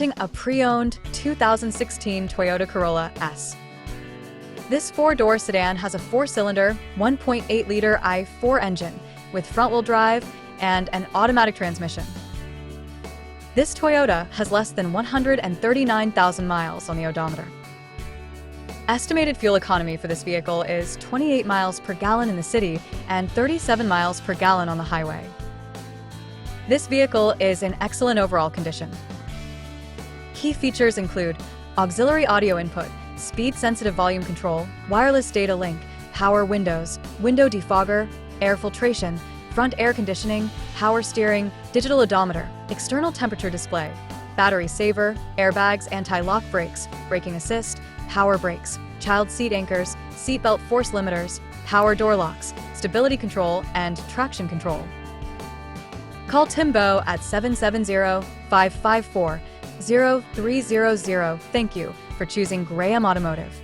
A pre-owned 2016 Toyota Corolla S. This four-door sedan has a four-cylinder, 1.8-liter i4 engine with front-wheel drive and an automatic transmission. This Toyota has less than 139,000 miles on the odometer. Estimated fuel economy for this vehicle is 28 miles per gallon in the city and 37 miles per gallon on the highway. This vehicle is in excellent overall condition. Key features include auxiliary audio input, speed-sensitive volume control, wireless data link, power windows, window defogger, air filtration, front air conditioning, power steering, digital odometer, external temperature display, battery saver, airbags, anti-lock brakes, braking assist, power brakes, child seat anchors, seat belt force limiters, power door locks, stability control, and traction control. Call Tim Bowe at 770-554-0300. Thank you for choosing Graham Automotive.